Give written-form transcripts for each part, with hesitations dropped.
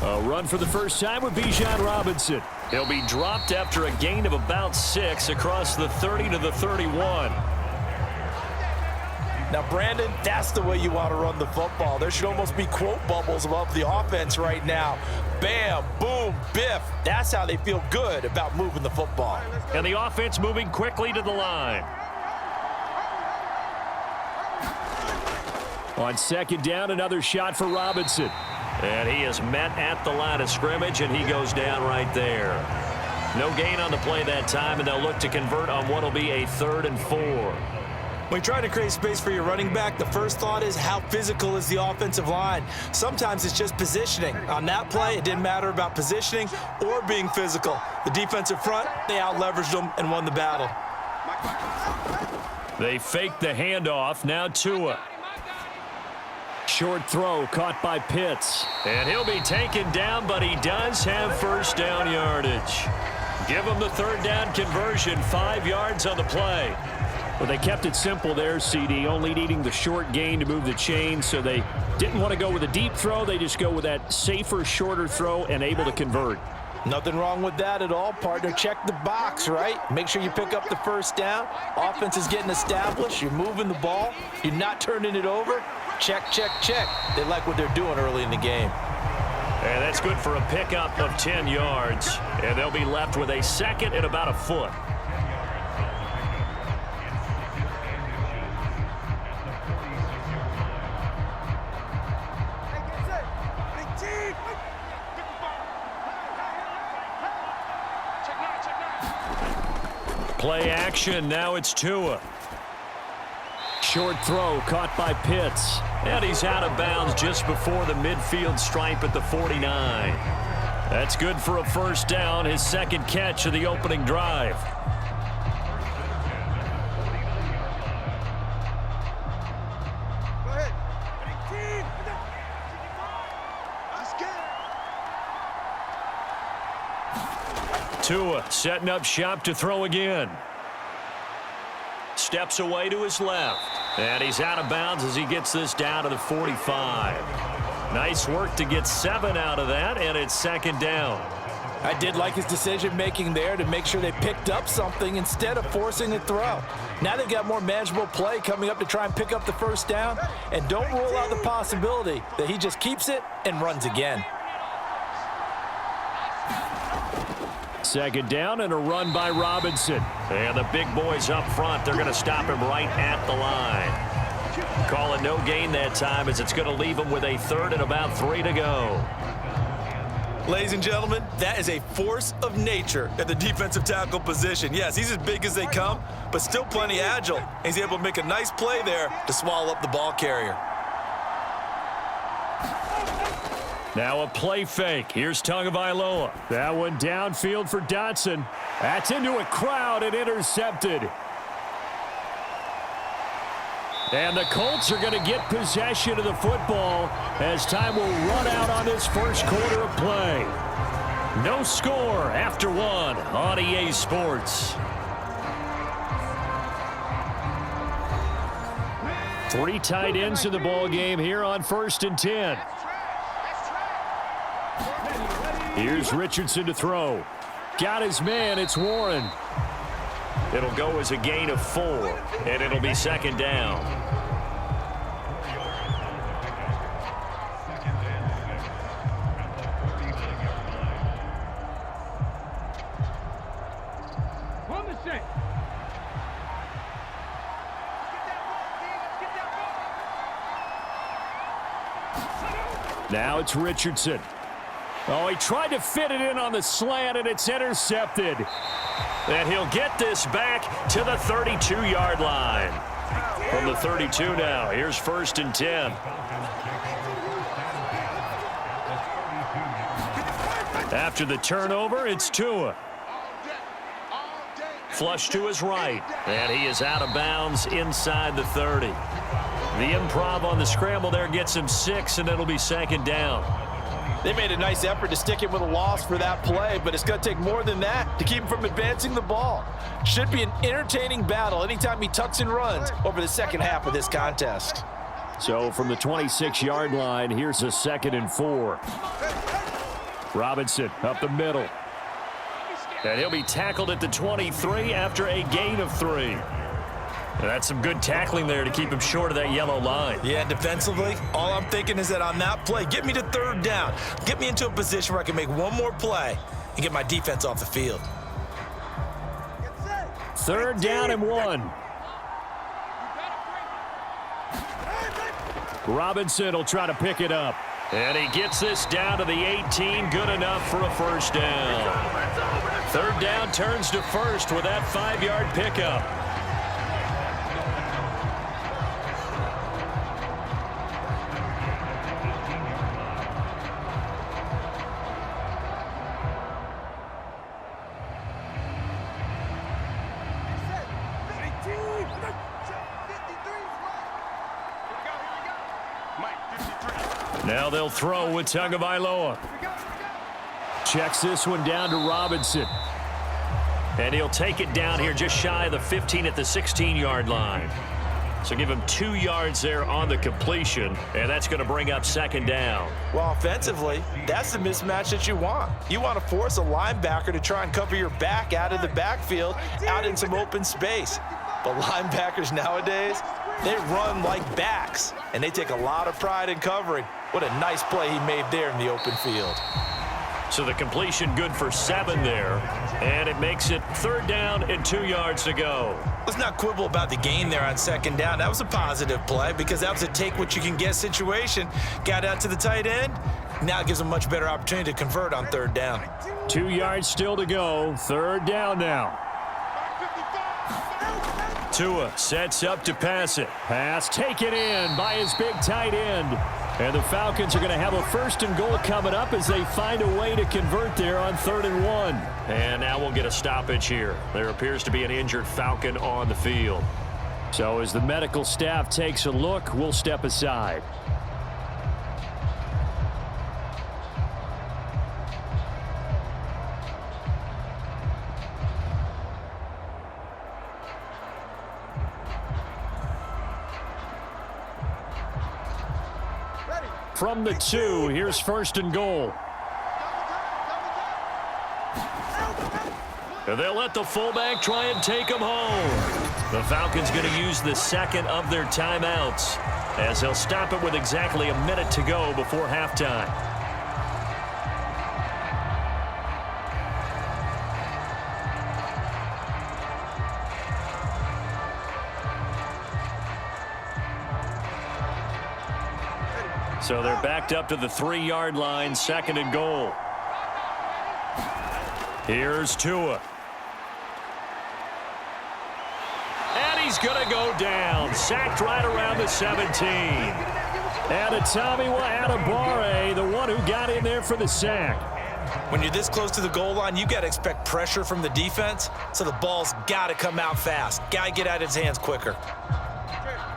A run for the first time with Bijan Robinson. He'll be dropped after a gain of about 6 across the 30 to the 31. Now, Brandon, that's the way you want to run the football. There should almost be quote bubbles above the offense right now. Bam, boom, biff. That's how they feel good about moving the football. And the offense moving quickly to the line. On second down, another shot for Robinson. And he is met at the line of scrimmage, and he goes down right there. No gain on the play that time, and they'll look to convert on what will be a 3rd and 4. When you're trying to create space for your running back, the first thought is how physical is the offensive line. Sometimes it's just positioning. On that play, it didn't matter about positioning or being physical. The defensive front, they out-leveraged them and won the battle. They faked the handoff. Now Tua. Short throw caught by Pitts. And he'll be taken down, but he does have first down yardage. Give him the 3rd down conversion, 5 yards on the play. Well, they kept it simple there, CD, only needing the short gain to move the chain, so they didn't want to go with a deep throw. They just go with that safer, shorter throw and able to convert. Nothing wrong with that at all, partner. Check the box, right? Make sure you pick up the first down. Offense is getting established. You're moving the ball. You're not turning it over. Check, check, check. They like what they're doing early in the game. And that's good for a pickup of 10 yards. And they'll be left with a 2nd and about a foot. Play action, now it's Tua. Short throw caught by Pitts. And he's out of bounds just before the midfield stripe at the 49. That's good for a first down, his 2nd catch of the opening drive. Tua setting up shop to throw again. Steps away to his left. And he's out of bounds as he gets this down to the 45. Nice work to get 7 out of that, and it's 2nd down. I did like his decision-making there to make sure they picked up something instead of forcing a throw. Now they've got more manageable play coming up to try and pick up the first down, and don't rule out the possibility that he just keeps it and runs again. 2nd down and a run by Robinson. And the big boys up front, they're going to stop him right at the line. Call it no gain that time as it's going to leave him with a 3rd and about 3 to go. Ladies and gentlemen, that is a force of nature at the defensive tackle position. Yes, he's as big as they come, but still plenty agile. He's able to make a nice play there to swallow up the ball carrier. Now a play fake. Here's Tagovailoa. That one downfield for Dotson. That's into a crowd and intercepted. And the Colts are going to get possession of the football as time will run out on this first quarter of play. No score after 1 on EA Sports. 3 tight ends in the ball game here on 1st and 10. Here's Richardson to throw. Got his man, it's Warren. It'll go as a gain of 4, and it'll be 2nd down. Now it's Richardson. Oh, he tried to fit it in on the slant, and it's intercepted. And he'll get this back to the 32-yard line. From the 32 now, here's 1st and 10. After the turnover, it's Tua. Flush to his right, and he is out of bounds inside the 30. The improv on the scramble there gets him 6, and it'll be 2nd down. They made a nice effort to stick him with a loss for that play, but it's going to take more than that to keep him from advancing the ball. Should be an entertaining battle anytime he tucks and runs over the second half of this contest. So from the 26-yard line, here's a 2nd and 4. Robinson up the middle. And he'll be tackled at the 23 after a gain of 3. That's some good tackling there to keep him short of that yellow line. Yeah, defensively, all I'm thinking is that on that play, get me to 3rd down. Get me into a position where I can make one more play and get my defense off the field. 3rd down and 1. Robinson will try to pick it up. And he gets this down to the 18. Good enough for a 1st down. 3rd down turns to 1st with that 5-yard pickup. Now they'll throw with Tagovailoa. Checks this one down to Robinson. And he'll take it down here just shy of the 15 at the 16-yard line. So give him 2 yards there on the completion, and that's going to bring up 2nd down. Well, offensively, that's the mismatch that you want. You want to force a linebacker to try and cover your back out of the backfield, out in some open space. But linebackers nowadays, they run like backs, and they take a lot of pride in covering. What a nice play he made there in the open field. So the completion good for 7 there, and it makes it 3rd down and 2 yards to go. Let's not quibble about the gain there on 2nd down. That was a positive play because that was a take-what-you-can-get situation. Got out to the tight end. Now it gives him a much better opportunity to convert on 3rd down. 2 yards still to go. 3rd down now. Tua sets up to pass it. Pass taken in by his big tight end. And the Falcons are going to have a 1st and goal coming up as they find a way to convert there on 3rd and 1. And now we'll get a stoppage here. There appears to be an injured Falcon on the field. So as the medical staff takes a look, we'll step aside. From the 2, here's 1st and goal. And they'll let the fullback try and take him home. The Falcons going to use the 2nd of their timeouts as they'll stop it with exactly a minute to go before halftime. So they're backed up to the 3-yard line, 2nd and goal. Here's Tua. And he's going to go down. Sacked right around the 17. And Atamiwa Adebawore, the one who got in there for the sack. When you're this close to the goal line, you got to expect pressure from the defense, so the ball's got to come out fast. Got to get out of his hands quicker.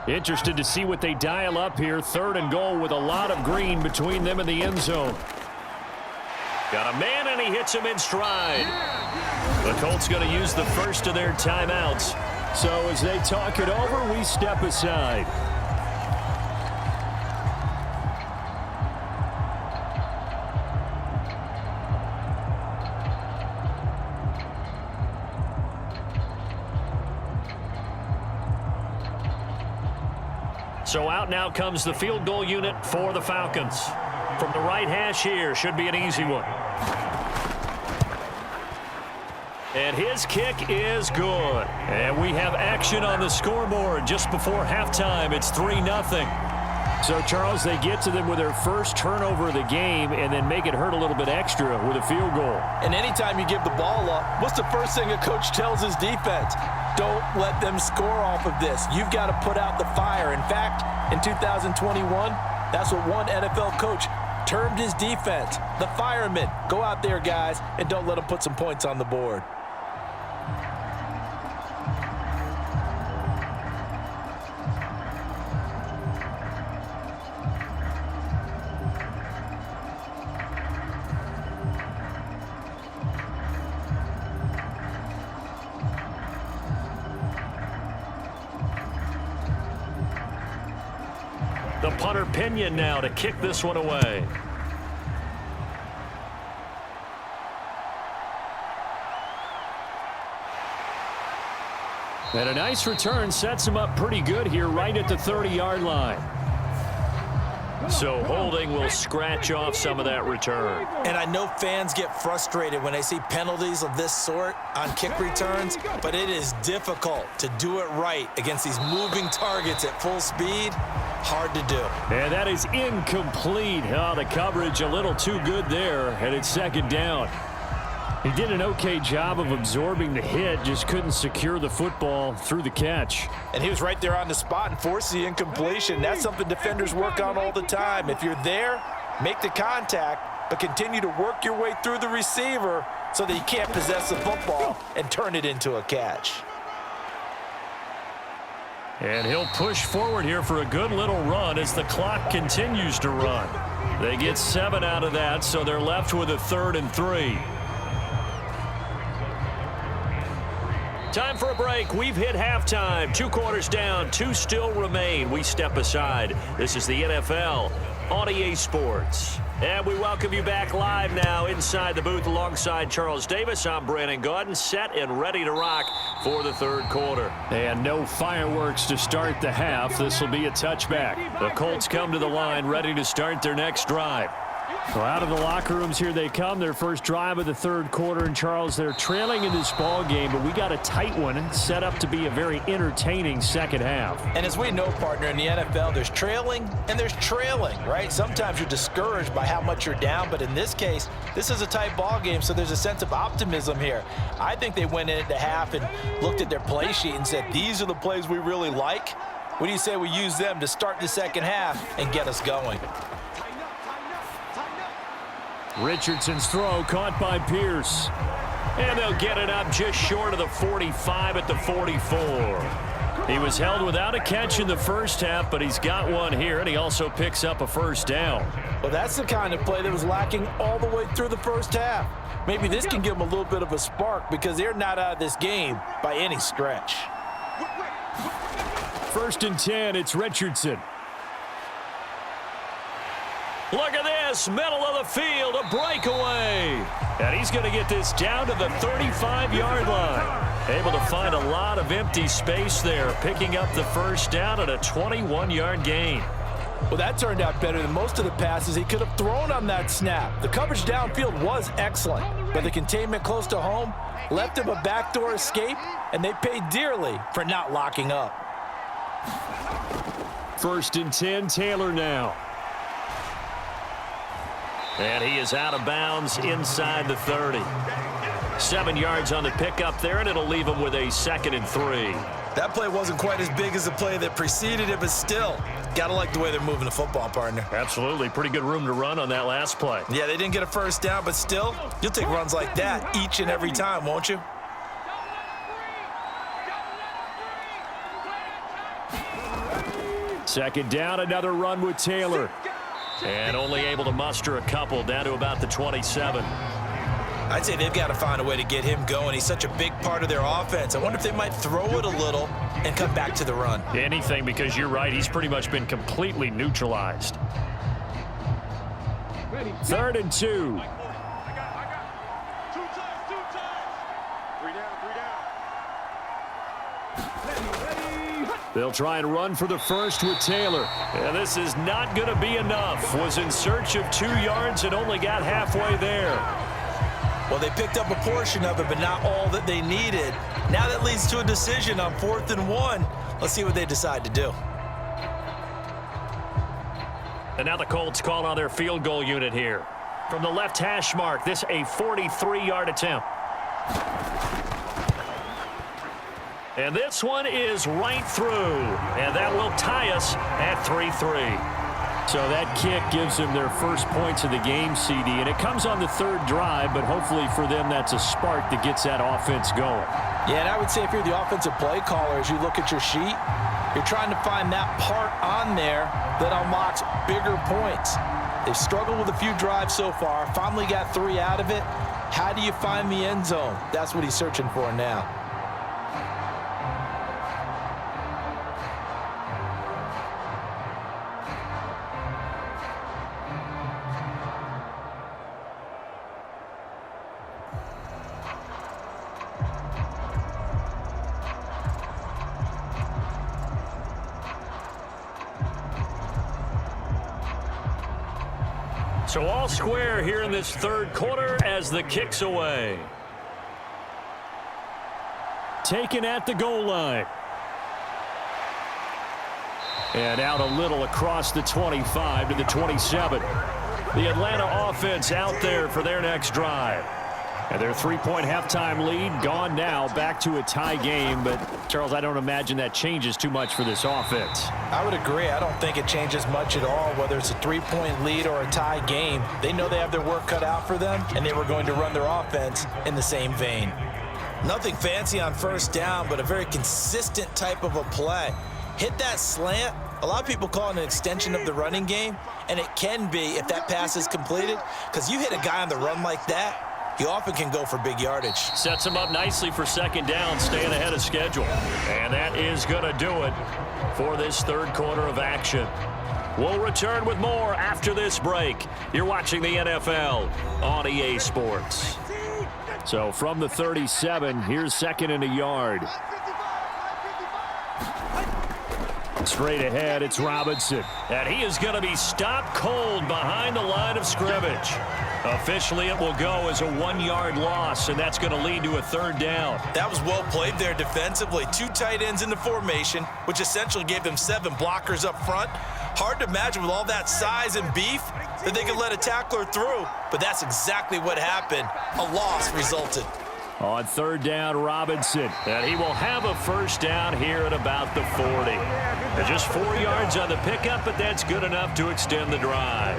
Interested to see what they dial up here. 3rd and goal with a lot of green between them and the end zone. Got a man, and he hits him in stride. The Colts going to use the 1st of their timeouts. So as they talk it over, we step aside. So out now comes the field goal unit for the Falcons. From the right hash here, should be an easy one. And his kick is good. And we have action on the scoreboard just before halftime. It's 3-0. So, Charles, they get to them with their first turnover of the game and then make it hurt a little bit extra with a field goal. And anytime you give the ball up, what's the first thing a coach tells his defense? Don't let them score off of this. You've got to put out the fire. In fact, in 2021, that's what one NFL coach termed his defense. The firemen. Go out there, guys, and don't let them put some points on the board. The punter Pinion now to kick this one away. And a nice return sets him up pretty good here right at the 30-yard line. So holding will scratch off some of that return. And I know fans get frustrated when they see penalties of this sort on kick returns, but it is difficult to do it right against these moving targets at full speed. Hard to do. And that is incomplete. Oh, the coverage a little too good there, and it's second down. He did an okay job of absorbing the hit, just couldn't secure the football through the catch. And he was right there on the spot and forced the incompletion. That's something defenders work on all the time. If you're there, make the contact, but continue to work your way through the receiver so that you can't possess the football and turn it into a catch. And he'll push forward here for a good little run as the clock continues to run. They get 7 out of that, so they're left with a 3rd and 3. Time for a break. We've hit halftime. 2 quarters down, 2 still remain. We step aside. This is the NFL on EA Sports. And we welcome you back live now inside the booth alongside Charles Davis. I'm Brandon Gaudin, set and ready to rock for the 3rd quarter. And no fireworks to start the half. This will be a touchback. The Colts come to the line ready to start their next drive. Well, out of the locker rooms here they come. Their first drive of the 3rd quarter. And, Charles, they're trailing in this ball game, but we got a tight one set up to be a very entertaining second half. And as we know, partner, in the NFL, there's trailing and there's trailing, right? Sometimes you're discouraged by how much you're down, but in this case, this is a tight ball game, so there's a sense of optimism here. I think they went into half and looked at their play sheet and said, these are the plays we really like. What do you say we use them to start the second half and get us going? Richardson's throw caught by Pierce. And they'll get it up just short of the 45 at the 44. He was held without a catch in the first half, but he's got one here, and he also picks up a first down. Well, that's the kind of play that was lacking all the way through the first half. Maybe this can give them a little bit of a spark because they're not out of this game by any stretch. 1st and 10, it's Richardson. Look at this, middle of the field, a breakaway. And he's going to get this down to the 35-yard line. Able to find a lot of empty space there, picking up the first down at a 21-yard gain. Well, that turned out better than most of the passes he could have thrown on that snap. The coverage downfield was excellent, but the containment close to home left him a backdoor escape, and they paid dearly for not locking up. 1st and 10, Taylor now. And he is out of bounds inside the 30. 7 yards on the pickup there, and it'll leave him with a 2nd and 3. That play wasn't quite as big as the play that preceded it, but still, got to like the way they're moving the football, partner. Absolutely. Pretty good room to run on that last play. Yeah, they didn't get a first down, but still, you'll take runs like that each and every time, won't you? Second down, another run with Taylor. And only able to muster a couple down to about the 27. I'd say they've got to find a way to get him going. He's such a big part of their offense. I wonder if they might throw it a little and come back to the run. Anything, because you're right. He's pretty much been completely neutralized. 3rd and 2. They'll try and run for the first with Taylor. And this is not going to be enough. Was in search of 2 yards and only got halfway there. Well, they picked up a portion of it, but not all that they needed. Now that leads to a decision on 4th and 1. Let's see what they decide to do. And now the Colts call on their field goal unit here. From the left hash mark, this a 43-yard attempt. And this one is right through. And that will tie us at 3-3. So that kick gives them their first points of the game, CD. And it comes on the 3rd drive, but hopefully for them that's a spark that gets that offense going. Yeah, and I would say if you're the offensive play caller, as you look at your sheet, you're trying to find that part on there that unlocks bigger points. They've struggled with a few drives so far, finally got 3 out of it. How do you find the end zone? That's what he's searching for now. So all square here in this third quarter as the kick's away. Taken at the goal line. And out a little across the 25 to the 27. The Atlanta offense out there for their next drive. And their 3-point halftime lead gone now, back to a tie game. But, Charles, I don't imagine that changes too much for this offense. I would agree. I don't think it changes much at all, whether it's a 3-point lead or a tie game. They know they have their work cut out for them, and they were going to run their offense in the same vein. Nothing fancy on first down, but a very consistent type of a play. Hit that slant. A lot of people call it an extension of the running game, and it can be if that pass is completed, because you hit a guy on the run like that, he often can go for big yardage. Sets him up nicely for second down, staying ahead of schedule. And that is going to do it for this third quarter of action. We'll return with more after this break. You're watching the NFL on EA Sports. So from the 37, here's second and a yard. Straight ahead, it's Robinson. And he is going to be stopped cold behind the line of scrimmage. Officially, it will go as a 1-yard loss, and that's going to lead to a third down. That was well played there defensively. 2 tight ends in the formation, which essentially gave them 7 blockers up front. Hard to imagine with all that size and beef that they could let a tackler through, but that's exactly what happened. A loss resulted. On third down, Robinson, and he will have a first down here at about the 40. And just 4 yards on the pickup, but that's good enough to extend the drive.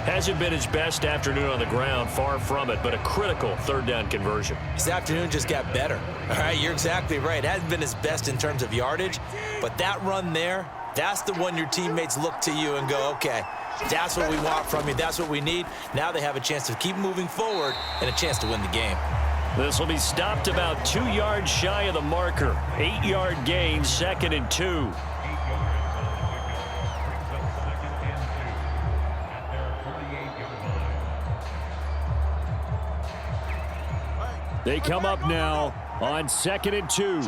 Hasn't been his best afternoon on the ground, far from it, but a critical third down conversion. His afternoon just got better. All right, you're exactly right. It hasn't been his best in terms of yardage, but that run there, that's the one your teammates look to you and go, okay, that's what we want from you. That's what we need. Now they have a chance to keep moving forward and a chance to win the game. This will be stopped about 2 yards shy of the marker. 8-yard gain, 2nd and 2. They come up now on 2nd and 2.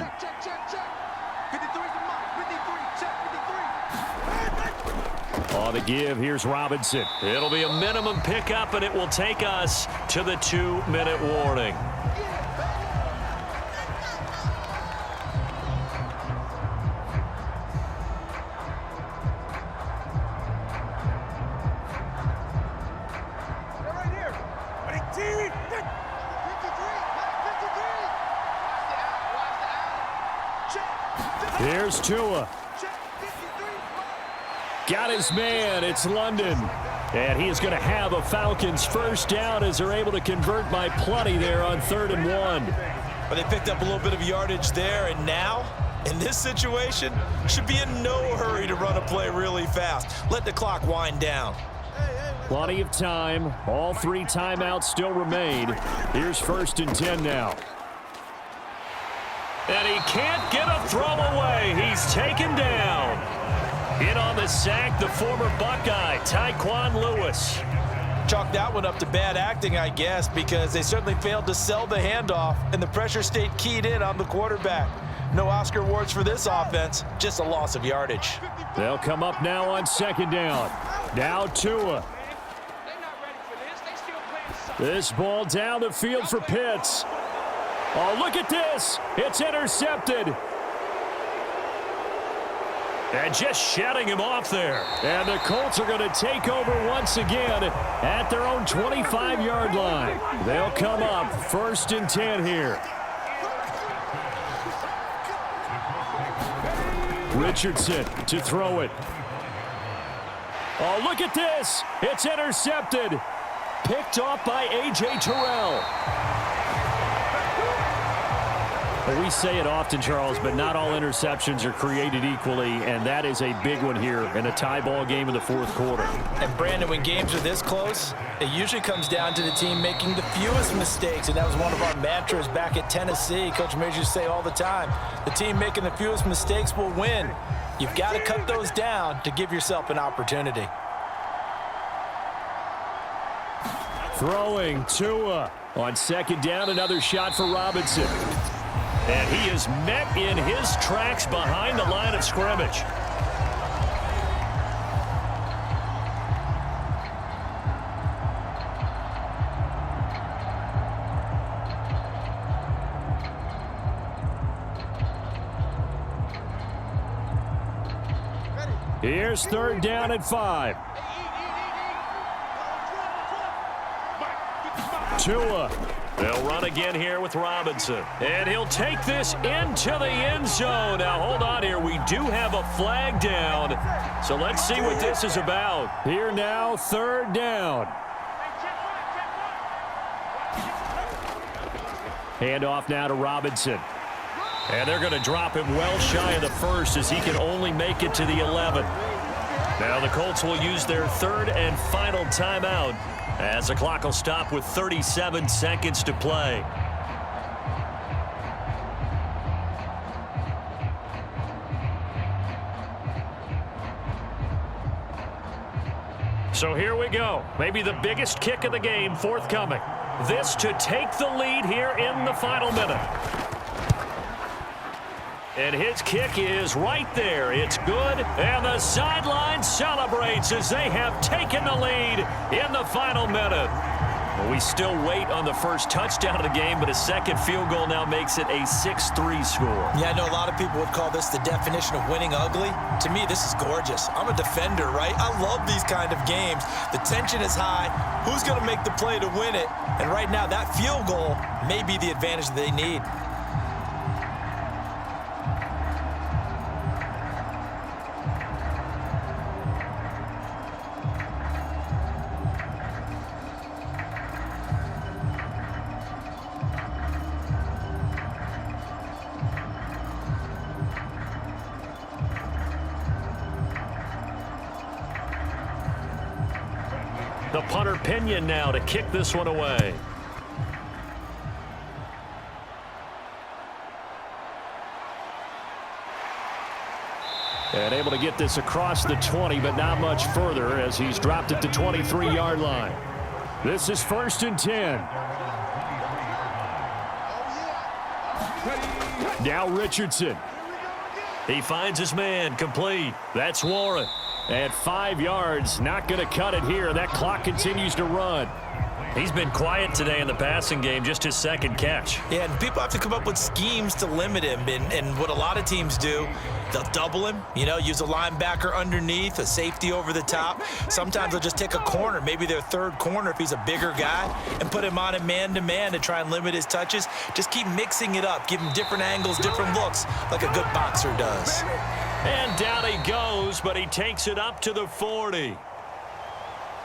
On the give, here's Robinson. It'll be a minimum pickup, and it will take us to the 2-minute warning. Here's Tua. Got his man. It's London. And he is going to have a Falcons first down as they're able to convert by plenty there on 3rd and 1. But they picked up a little bit of yardage there, and now, in this situation, should be in no hurry to run a play really fast. Let the clock wind down. Plenty of time. All 3 timeouts still remain. Here's 1st and 10 now. And he can't get a throw away. He's taken down. In on the sack, the former Buckeye, Tyquan Lewis. Chalk that one up to bad acting, I guess, because they certainly failed to sell the handoff, and the pressure stayed keyed in on the quarterback. No Oscar awards for this offense, just a loss of yardage. They'll come up now on 2nd down. Now Tua. This ball down the field for Pitts. Oh, look at this. It's intercepted. And just shutting him off there. And the Colts are going to take over once again at their own 25-yard line. They'll come up 1st and 10 here. Richardson to throw it. Oh, look at this. It's intercepted. Picked off by A.J. Terrell. Well, we say it often, Charles, but not all interceptions are created equally, and that is a big one here in a tie ball game in the 4th quarter. And, Brandon, when games are this close, it usually comes down to the team making the fewest mistakes, and that was one of our mantras back at Tennessee. Coach Major used to say all the time, the team making the fewest mistakes will win. You've got to cut those down to give yourself an opportunity. Throwing Tua on 2nd down, another shot for Robinson. And he is met in his tracks behind the line of scrimmage. Here's third down at 5. Tua. They'll run again here with Robinson. And he'll take this into the end zone. Now, hold on here. We do have a flag down. So let's see what this is about. Here now, third down. Handoff now to Robinson. And they're going to drop him well shy of the first as he can only make it to the 11. Now the Colts will use their third and final timeout as the clock will stop with 37 seconds to play. So here we go. Maybe the biggest kick of the game forthcoming. This to take the lead here in the final minute. And his kick is right there. It's good. And the sideline celebrates as they have taken the lead in the final minute. Well, we still wait on the first touchdown of the game, but a second field goal now makes it a 6-3 score. Yeah, I know a lot of people would call this the definition of winning ugly. To me, this is gorgeous. I'm a defender, right? I love these kind of games. The tension is high. Who's going to make the play to win it? And right now, that field goal may be the advantage they need. The punter Pinion now to kick this one away. And able to get this across the 20, but not much further as he's dropped it to 23-yard line. This is 1st and 10. Now Richardson. He finds his man, complete. That's Warren. At 5 yards, not going to cut it here. That clock continues to run. He's been quiet today in the passing game, just his second catch. Yeah, and people have to come up with schemes to limit him. And what a lot of teams do, they'll double him, use a linebacker underneath, a safety over the top. Sometimes they'll just take a corner, maybe their third corner if he's a bigger guy, and put him on a man-to-man to try and limit his touches. Just keep mixing it up, give him different angles, different looks, like a good boxer does. And down he goes, but he takes it up to the 40.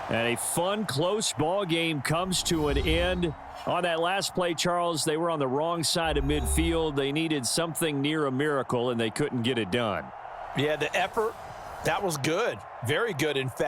And a fun, close ball game comes to an end. On that last play, Charles, they were on the wrong side of midfield. They needed something near a miracle, and they couldn't get it done. Yeah, the effort, that was good. Very good, in fact.